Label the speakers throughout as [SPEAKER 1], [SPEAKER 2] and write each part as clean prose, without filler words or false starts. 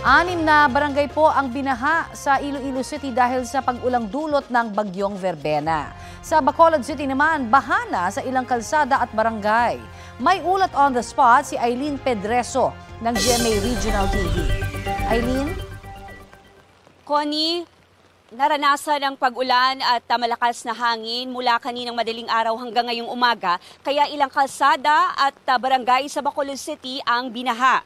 [SPEAKER 1] 6 na barangay po ang binaha sa Iloilo City dahil sa pag-ulang dulot ng bagyong Verbena. Sa Bacolod City naman, bahana sa ilang kalsada at barangay. May ulat on the spot si Eileen Pedreso ng GMA Regional TV. Eileen?
[SPEAKER 2] Connie, naranasan ang pag-ulan at malakas na hangin mula kaninang madaling araw hanggang ngayong umaga, kaya ilang kalsada at barangay sa Bacolod City ang binaha.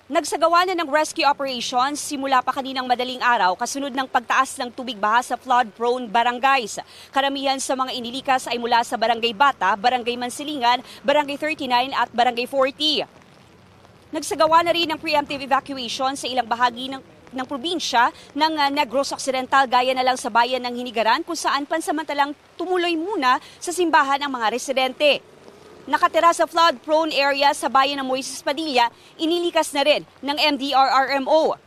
[SPEAKER 2] Nagsagawa na ng rescue operations simula pa kaninang madaling araw kasunod ng pagtaas ng tubig baha sa flood-prone barangays. Karamihan sa mga inilikas ay mula sa Barangay Bata, Barangay Mansilingan, Barangay 39 at Barangay 40. Nagsagawa na rin ng preemptive evacuation sa ilang bahagi ng probinsya ng Negros Occidental gaya na lang sa bayan ng Hinigaran kung saan pansamantalang tumuloy muna sa simbahan ang mga residente. Nakatira sa flood-prone area sa bayan ng Moises Padilla, inilikas na rin ng MDRRMO.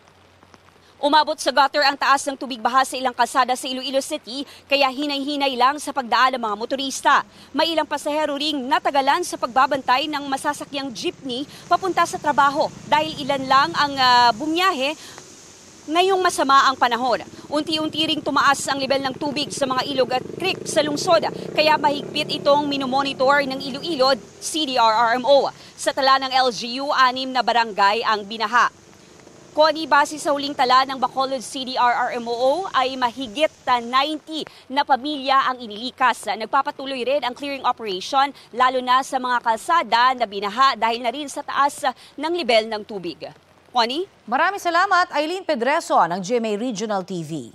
[SPEAKER 2] Umabot sa gutter ang taas ng tubig baha sa ilang kalsada sa Iloilo City, kaya hinay-hinay lang sa pagdaan ng mga motorista. May ilang pasahero ring natagalan sa pagbabantay ng masasakyang jeepney papunta sa trabaho dahil ilan lang ang bumiyahe ngayong masama ang panahon. Unti-unti ring tumaas ang level ng tubig sa mga ilog at creek sa lungsod, kaya mahigpit itong minomonitor ng Iloilo CDRRMO. Sa tala ng LGU, 6 na barangay ang binaha. Connie, base sa huling tala ng Bacolod CDRRMO ay mahigit 90 na pamilya ang inilikas. Nagpapatuloy rin ang clearing operation lalo na sa mga kalsada na binaha dahil na rin sa taas ng level ng tubig. Connie?
[SPEAKER 1] Maraming salamat, Eileen Pedreso ng GMA Regional TV.